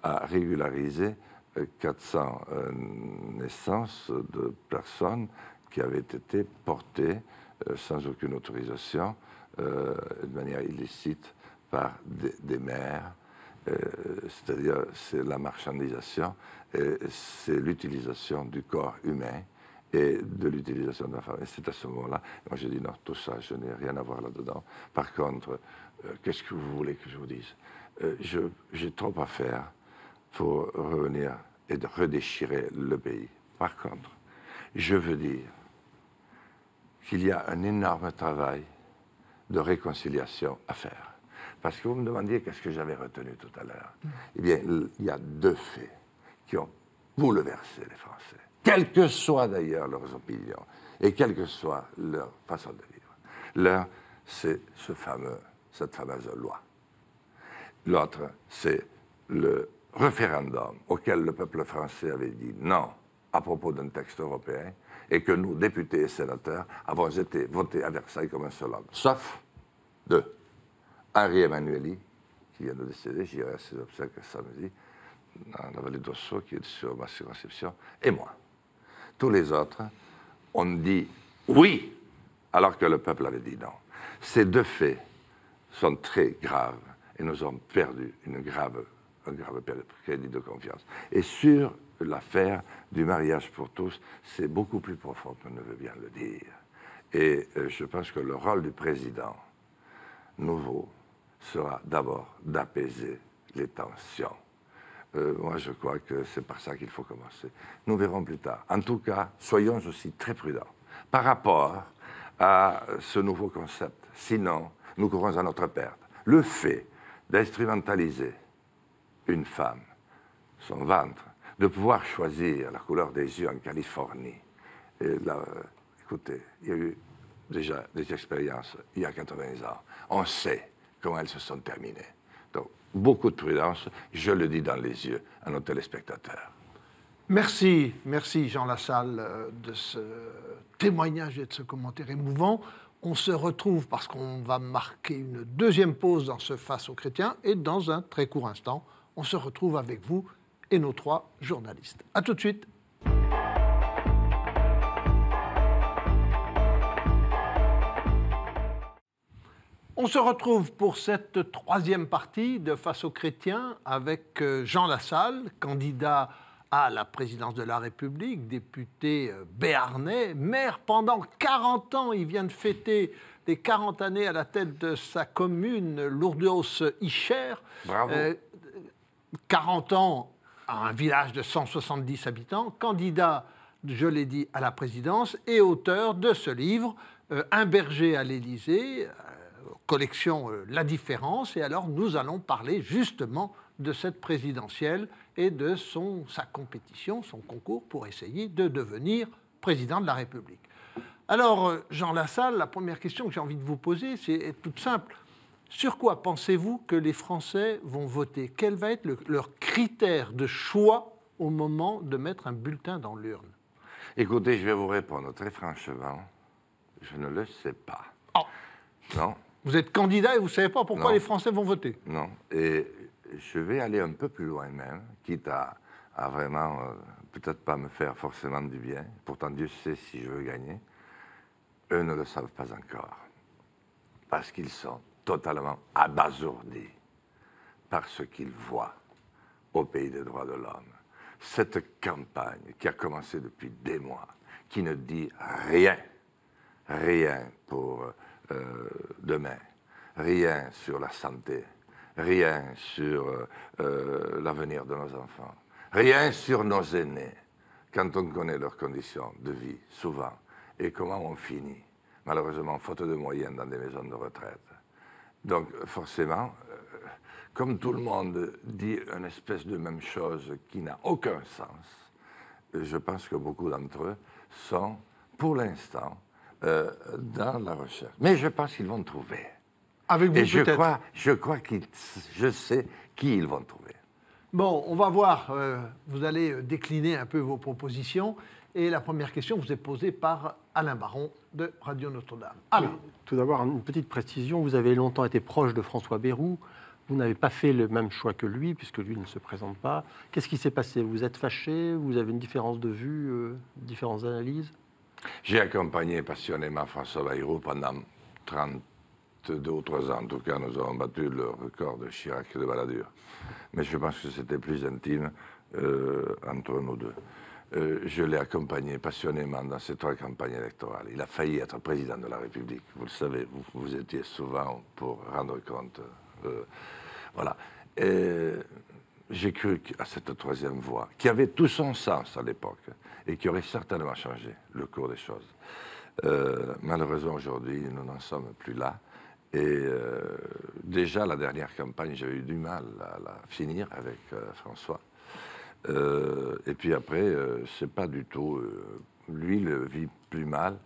a régularisé 400 naissances de personnes qui avaient été portées sans aucune autorisation, de manière illicite, par des mères. C'est-à-dire, c'est la marchandisation, c'est l'utilisation du corps humain et de l'utilisation de la femme. Et c'est à ce moment-là, moi j'ai dit non, tout ça, je n'ai rien à voir là-dedans. Par contre, qu'est-ce que vous voulez que je vous dise? J'ai trop à faire pour revenir et de redéchirer le pays. Par contre, je veux dire qu'il y a un énorme travail de réconciliation à faire. Parce que vous me demandiez qu'est-ce que j'avais retenu tout à l'heure. Eh bien, il y a 2 faits qui ont bouleversé les Français, quelles que soient d'ailleurs leurs opinions et quelle que soit leur façon de vivre. L'un, c'est cette fameuse loi. L'autre, c'est le référendum auquel le peuple français avait dit non à propos d'un texte européen et que nous, députés et sénateurs, avons été votés à Versailles comme un seul homme. Sauf 2. Henri Emmanuelli, qui vient de décéder, j'irai à ses obsèques samedi, dans la vallée d'Ossau, qui est sur ma circonscription, et moi. Tous les autres ont dit oui, alors que le peuple avait dit non. Ces 2 faits sont très graves et nous avons perdu une grave un grave crédit de confiance. Et sur l'affaire du mariage pour tous, c'est beaucoup plus profond qu'on ne veut bien le dire. Et je pense que le rôle du président nouveau sera d'abord d'apaiser les tensions. Moi, je crois que c'est par ça qu'il faut commencer. Nous verrons plus tard. En tout cas, soyons aussi très prudents par rapport à ce nouveau concept. Sinon, nous courons à notre perte. Le fait d'instrumentaliser une femme, son ventre, de pouvoir choisir la couleur des yeux en Californie. Et là, écoutez, il y a eu déjà des expériences il y a 80 ans. On sait comment elles se sont terminées. Donc, beaucoup de prudence, je le dis dans les yeux à nos téléspectateurs. Merci Jean Lassalle de ce témoignage et de ce commentaire émouvant. On se retrouve parce qu'on va marquer une deuxième pause dans ce Face aux chrétiens et dans un très court instant, on se retrouve avec vous et nos 3 journalistes. A tout de suite. On se retrouve pour cette 3e partie de Face aux chrétiens avec Jean Lassalle, candidat à la présidence de la République, député béarnais, maire pendant 40 ans. Il vient de fêter les 40 années à la tête de sa commune, Lourdes-Icher. Bravo. 40 ans à un village de 170 habitants, candidat, je l'ai dit, à la présidence et auteur de ce livre, Un berger à l'Élysée, collection La Différence. Et alors, nous allons parler justement de cette présidentielle et de sa compétition, son concours pour essayer de devenir président de la République. Alors, Jean Lassalle, la première question que j'ai envie de vous poser, c'est toute simple. Sur quoi pensez-vous que les Français vont voter? Quel va être leur critère de choix au moment de mettre un bulletin dans l'urne? Écoutez, je vais vous répondre très franchement. Je ne le sais pas. Oh. Non. Vous êtes candidat et vous ne savez pas pourquoi les Français vont voter? Non. Et je vais aller un peu plus loin même, quitte à vraiment peut-être pas me faire forcément du bien. Pourtant, Dieu sait si je veux gagner. Eux ne le savent pas encore. Parce qu'ils sont totalement abasourdis par ce qu'ils voient au pays des droits de l'homme. Cette campagne qui a commencé depuis des mois, qui ne dit rien pour demain, rien sur la santé, rien sur l'avenir de nos enfants, rien sur nos aînés, quand on connaît leurs conditions de vie, souvent, et comment on finit, malheureusement, faute de moyens dans des maisons de retraite. Donc, forcément, comme tout le monde dit une espèce de même chose qui n'a aucun sens, je pense que beaucoup d'entre eux sont, pour l'instant, dans la recherche. Mais je pense qu'ils vont trouver. Avec vous, peut-être. Je crois que je sais qui ils vont trouver. Bon, on va voir. Vous allez décliner un peu vos propositions. Et la première question vous est posée par Alain Baron de Radio Notre-Dame. Oui, tout d'abord, une petite précision. Vous avez longtemps été proche de François Bayrou. Vous n'avez pas fait le même choix que lui, puisque lui ne se présente pas. Qu'est-ce qui s'est passé? Vous êtes fâché? Vous avez une différence de vue, différentes analyses? J'ai accompagné passionnément François Bayrou pendant 32 ou 3 ans. En tout cas, nous avons battu le record de Chirac et de Balladur. Mais je pense que c'était plus intime entre nous deux. Je l'ai accompagné passionnément dans ces 3 campagnes électorales. Il a failli être président de la République. Vous le savez, vous étiez souvent pour rendre compte. Voilà. Et j'ai cru à cette 3e voie, qui avait tout son sens à l'époque, et qui aurait certainement changé le cours des choses. Malheureusement, aujourd'hui, nous n'en sommes plus là. Et déjà, la dernière campagne, j'avais eu du mal à la finir avec François. Et puis après, c'est pas du tout... lui le vit plus mal.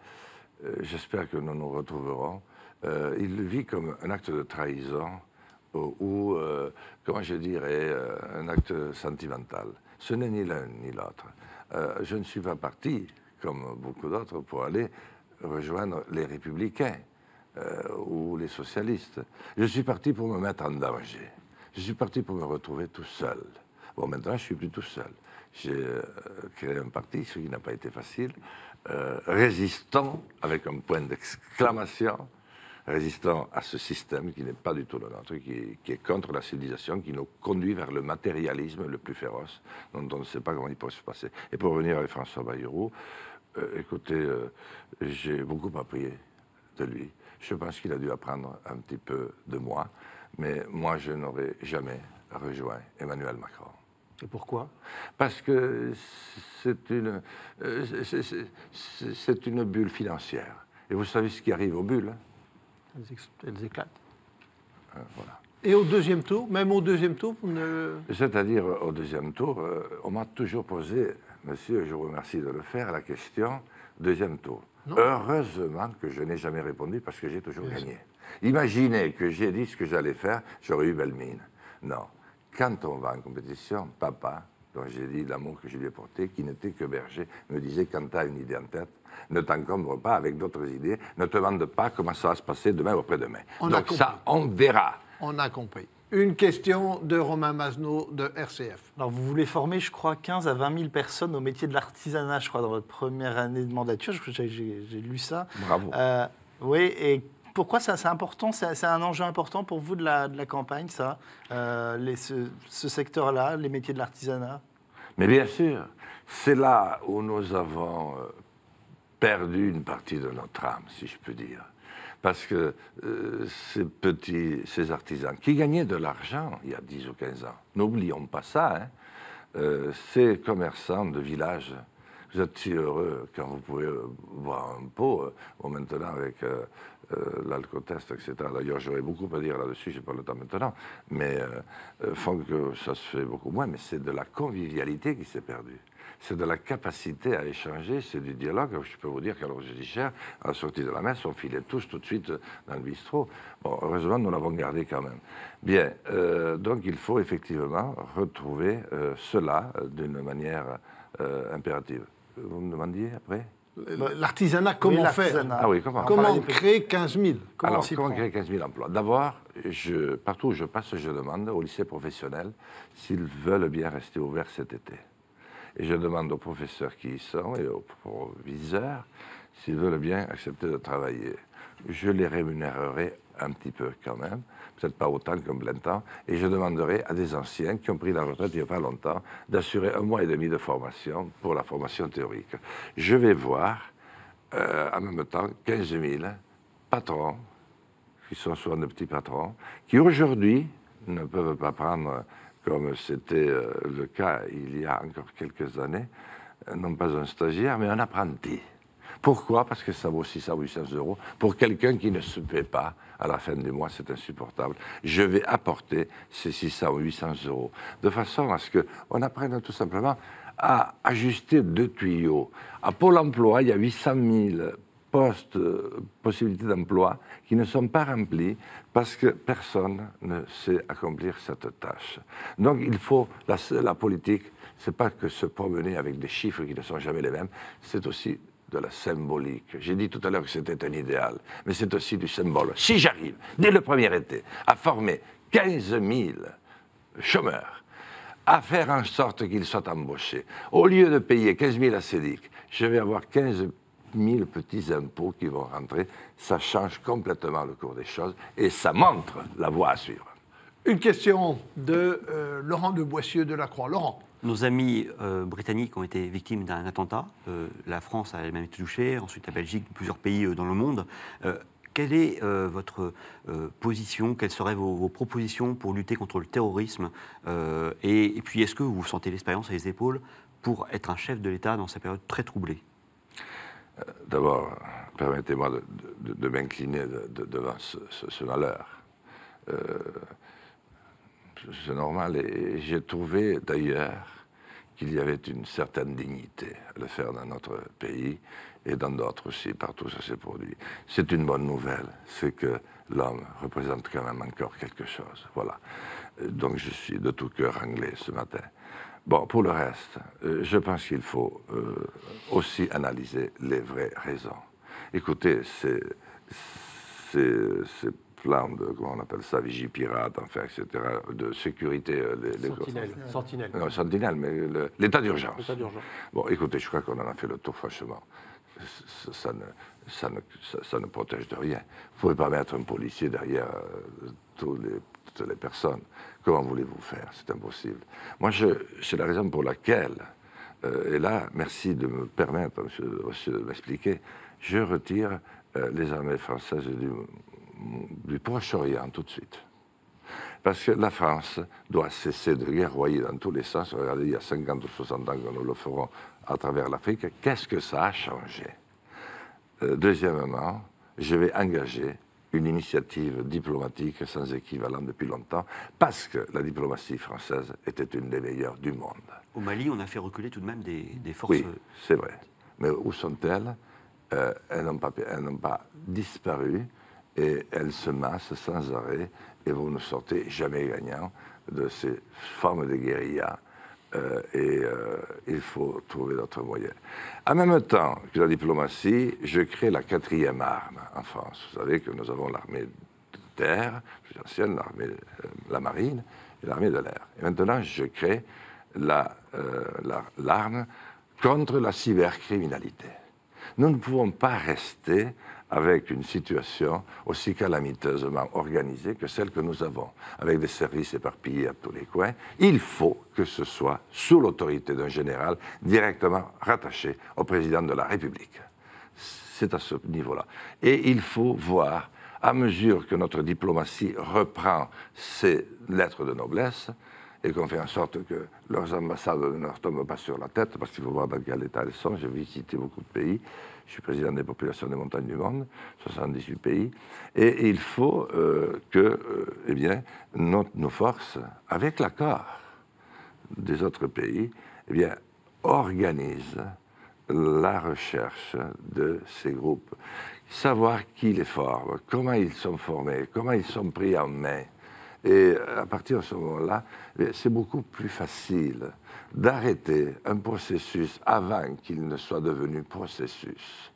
J'espère que nous nous retrouverons. Il le vit comme un acte de trahison ou, comment je dirais, un acte sentimental. Ce n'est ni l'un ni l'autre. Je ne suis pas parti, comme beaucoup d'autres, pour aller rejoindre les Républicains ou les socialistes. Je suis parti pour me mettre en danger. Je suis parti pour me retrouver tout seul. Bon, maintenant, je ne suis plus tout seul. J'ai créé un parti, ce qui n'a pas été facile, résistant, avec un point d'exclamation, résistant à ce système qui n'est pas du tout le nôtre, qui est contre la civilisation, qui nous conduit vers le matérialisme le plus féroce, dont on ne sait pas comment il pourrait se passer. Et pour revenir avec François Bayrou, écoutez, j'ai beaucoup appris de lui. Je pense qu'il a dû apprendre un petit peu de moi, mais moi, je n'aurais jamais rejoint Emmanuel Macron. Et pourquoi? Parce que c'est une bulle financière. Et vous savez ce qui arrive aux bulles, hein? Elles éclatent. Voilà. Et au deuxième tour, même au deuxième tour, vous ne... C'est-à-dire, au deuxième tour, on m'a toujours posé, monsieur, je vous remercie de le faire, la question deuxième tour. Non. Heureusement que je n'ai jamais répondu parce que j'ai toujours gagné. Imaginez que j'ai dit ce que j'allais faire, j'aurais eu belle mine. Non. Quand on va en compétition, papa, dont j'ai dit l'amour que je lui ai porté, qui n'était que berger, me disait quand tu as une idée en tête, ne t'encombre pas avec d'autres idées, ne te demande pas comment ça va se passer demain ou après-demain. Donc ça, on verra. On a compris. Une question de Romain Masneau de RCF. Alors, vous voulez former, je crois, 15 à 20 000 personnes au métier de l'artisanat, je crois, dans votre première année de mandature. J'ai lu ça. Bravo. Oui, et pourquoi ça, c'est important? C'est un enjeu important pour vous de la campagne, ça, ce secteur-là, les métiers de l'artisanat? Mais bien sûr, c'est là où nous avons perdu une partie de notre âme, si je peux dire. Parce que ces artisans qui gagnaient de l'argent il y a 10 ou 15 ans, n'oublions pas ça, hein, ces commerçants de village, vous êtes si heureux quand vous pouvez boire un pot, maintenant avec l'alcotest, etc. D'ailleurs, j'aurais beaucoup à dire là-dessus, je n'ai pas le temps maintenant, mais font que ça se fait beaucoup moins, mais c'est de la convivialité qui s'est perdue. C'est de la capacité à échanger, c'est du dialogue. Je peux vous dire qu'à l'heure judiciaire, à la sortie de la messe, on filait tous tout de suite dans le bistrot. Bon, heureusement, nous l'avons gardé quand même. Bien, donc il faut effectivement retrouver cela d'une manière impérative. Vous me demandiez après? L'artisanat, comment faire? Ah oui, comment créer 15 000? Alors, comment créer 15 000 emplois? D'abord, partout où je passe, je demande aux lycées professionnels s'ils veulent bien rester ouverts cet été. Et je demande aux professeurs qui y sont et aux proviseurs s'ils veulent bien accepter de travailler. Je les rémunérerai un petit peu quand même, peut-être pas autant qu'un plein temps, et je demanderai à des anciens qui ont pris la retraite il n'y a pas longtemps d'assurer 1 mois et demi de formation pour la formation théorique. Je vais voir en même temps 15 000 patrons, qui sont souvent de petits patrons, qui aujourd'hui ne peuvent pas prendre, comme c'était le cas il y a encore quelques années, non pas un stagiaire, mais un apprenti. Pourquoi? Parce que ça vaut 600 ou 800 euros. Pour quelqu'un qui ne se paie pas, à la fin du mois, c'est insupportable. Je vais apporter ces 600 ou 800 euros, de façon à ce qu'on apprenne tout simplement à ajuster 2 tuyaux. À Pôle emploi, il y a 800 000 postes, possibilités d'emploi qui ne sont pas remplis parce que personne ne sait accomplir cette tâche. Donc il faut, la politique, c'est pas que se promener avec des chiffres qui ne sont jamais les mêmes, c'est aussi de la symbolique. J'ai dit tout à l'heure que c'était un idéal, mais c'est aussi du symbole. Si j'arrive, dès le premier été, à former 15 000 chômeurs, à faire en sorte qu'ils soient embauchés, au lieu de payer 15 000 à CEDIC, je vais avoir 15 000 petits impôts qui vont rentrer. Ça change complètement le cours des choses et ça montre la voie à suivre. Une question de Laurent de Boissieu de la Croix. Laurent. Nos amis britanniques ont été victimes d'un attentat. La France a elle-même été touchée, ensuite la Belgique, plusieurs pays dans le monde. Quelle est votre position? Quelles seraient vos propositions pour lutter contre le terrorisme? Et puis, est-ce que vous sentez l'expérience à les épaules pour être un chef de l'État dans cette période très troublée? D'abord, permettez-moi de m'incliner devant ce malheur. C'est normal, et j'ai trouvé d'ailleurs qu'il y avait une certaine dignité à le faire dans notre pays et dans d'autres aussi, partout ça s'est produit. C'est une bonne nouvelle, c'est que l'homme représente quand même encore quelque chose, voilà. Donc je suis de tout cœur anglais ce matin. Bon, pour le reste, je pense qu'il faut aussi analyser les vraies raisons. Écoutez, c'est plans de, comment on appelle ça, Vigipirate, enfin, etc., de sécurité. Sentinelle. Non, Sentinelle, mais l'état d'urgence. L'état d'urgence. Bon, écoutez, je crois qu'on en a fait le tour, franchement. ça ne protège de rien. Vous ne pouvez pas mettre un policier derrière toutes les personnes. Comment voulez-vous faire? C'est impossible. Moi, c'est la raison pour laquelle, et là, merci de me permettre, monsieur, de m'expliquer, je retire les armées françaises du Proche-Orient tout de suite. Parce que la France doit cesser de guerroyer dans tous les sens. Regardez, il y a 50 ou 60 ans que nous le ferons à travers l'Afrique. Qu'est-ce que ça a changé? Deuxièmement, je vais engager une initiative diplomatique sans équivalent depuis longtemps, parce que la diplomatie française était une des meilleures du monde. Au Mali, on a fait reculer tout de même des forces... Oui, c'est vrai. Mais où sont-elles? Elles n'ont pas disparu, et elles se massent sans arrêt, et vous ne sortez jamais gagnant de ces formes de guérilla. Il faut trouver d'autres moyens. En même temps que la diplomatie, je crée la 4e arme en France. Vous savez que nous avons l'armée de terre, plus ancienne, la marine et l'armée de l'air. Et maintenant, je crée l'arme contre la cybercriminalité. Nous ne pouvons pas rester avec une situation aussi calamiteusement organisée que celle que nous avons, avec des services éparpillés à tous les coins. Il faut que ce soit sous l'autorité d'un général directement rattaché au président de la République. C'est à ce niveau-là. Et il faut voir, à mesure que notre diplomatie reprend ses lettres de noblesse, et qu'on fait en sorte que leurs ambassades ne leur tombent pas sur la tête, parce qu'il faut voir dans quel état elles sont. J'ai visité beaucoup de pays. Je suis président des populations des montagnes du monde, 78 pays. Et il faut que nos forces, avec l'accord des autres pays, organisent la recherche de ces groupes. Savoir qui les forme, comment ils sont formés, comment ils sont pris en main. Et à partir de ce moment-là, c'est beaucoup plus facile d'arrêter un processus avant qu'il ne soit devenu processus.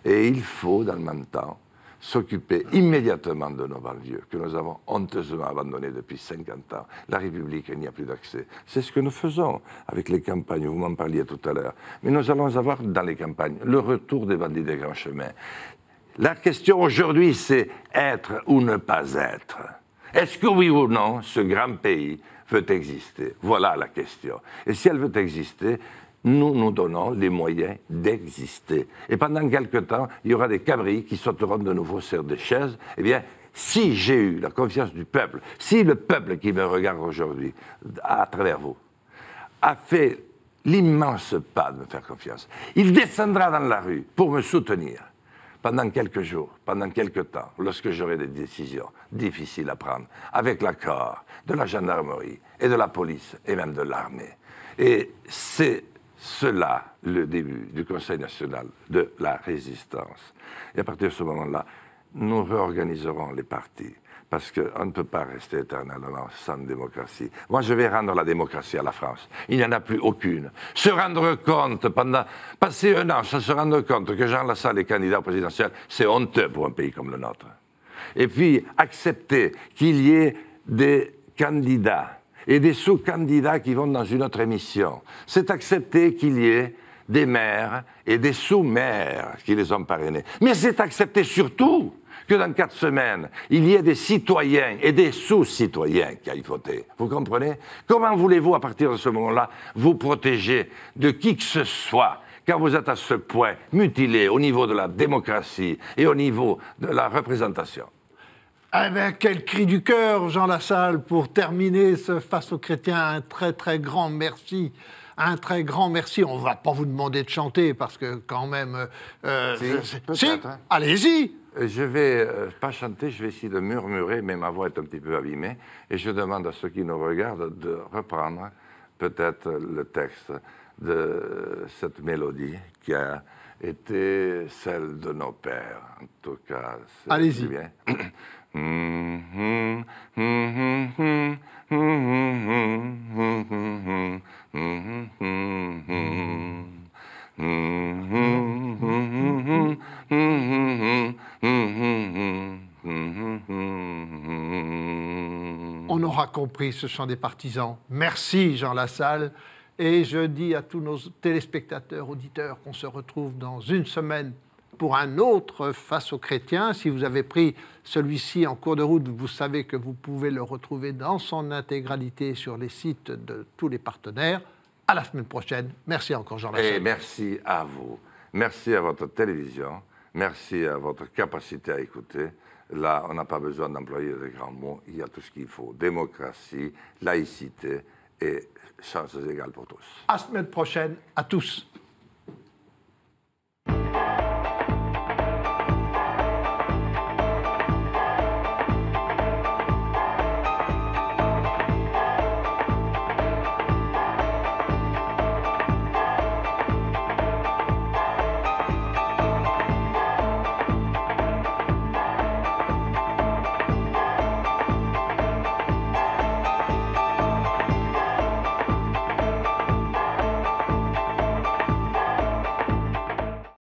Et il faut, dans le même temps, s'occuper immédiatement de nos banlieues, que nous avons honteusement abandonnées depuis 50 ans. La République, il n'y a plus d'accès. C'est ce que nous faisons avec les campagnes, vous m'en parliez tout à l'heure. Mais nous allons avoir dans les campagnes le retour des bandits des grands chemins. La question aujourd'hui, c'est être ou ne pas être. Est-ce que oui ou non, ce grand pays veut exister? Voilà la question. Et si elle veut exister, nous nous donnons les moyens d'exister. Et pendant quelque temps, il y aura des cabris qui sauteront de nouveau sur des chaises. Eh bien, si j'ai eu la confiance du peuple, si le peuple qui me regarde aujourd'hui, à travers vous, a fait l'immense pas de me faire confiance, il descendra dans la rue pour me soutenir. Pendant quelques jours, pendant quelques temps, lorsque j'aurai des décisions difficiles à prendre, avec l'accord de la gendarmerie et de la police et même de l'armée. Et c'est cela le début du Conseil national de la résistance. Et à partir de ce moment-là, nous réorganiserons les partis. Parce qu'on ne peut pas rester éternellement sans démocratie. Moi, je vais rendre la démocratie à la France. Il n'y en a plus aucune. Se rendre compte, passer un an sans se rendre compte que Jean Lassalle est candidat au présidentiel, c'est honteux pour un pays comme le nôtre. Et puis, accepter qu'il y ait des candidats et des sous-candidats qui vont dans une autre émission. C'est accepter qu'il y ait des maires et des sous-maires qui les ont parrainés. Mais c'est accepter surtout que dans 4 semaines, il y ait des citoyens et des sous-citoyens qui aillent voter. Vous comprenez? Comment voulez-vous, à partir de ce moment-là, vous protéger de qui que ce soit quand vous êtes à ce point mutilé au niveau de la démocratie et au niveau de la représentation? Eh bien, quel cri du cœur, Jean Lassalle, pour terminer ce Face aux chrétiens. Un très, très grand merci. Un très grand merci. On ne va pas vous demander de chanter parce que quand même... Si, hein. Allez-y. Je ne vais pas chanter, je vais essayer de murmurer, mais ma voix est un petit peu abîmée. Et je demande à ceux qui nous regardent de reprendre peut-être le texte de cette mélodie qui a été celle de nos pères. En tout cas, c'est allez-y. Bien. On aura compris ce chant des partisans. Merci Jean Lassalle. Et je dis à tous nos téléspectateurs, auditeurs, qu'on se retrouve dans une semaine pour un autre Face aux chrétiens. Si vous avez pris celui-ci en cours de route, vous savez que vous pouvez le retrouver dans son intégralité sur les sites de tous les partenaires. À la semaine prochaine. Merci encore, Jean Lassalle. Et merci à vous. Merci à votre télévision. Merci à votre capacité à écouter. Là, on n'a pas besoin d'employer de grands mots. Il y a tout ce qu'il faut. Démocratie, laïcité et chances égales pour tous. À la semaine prochaine, à tous.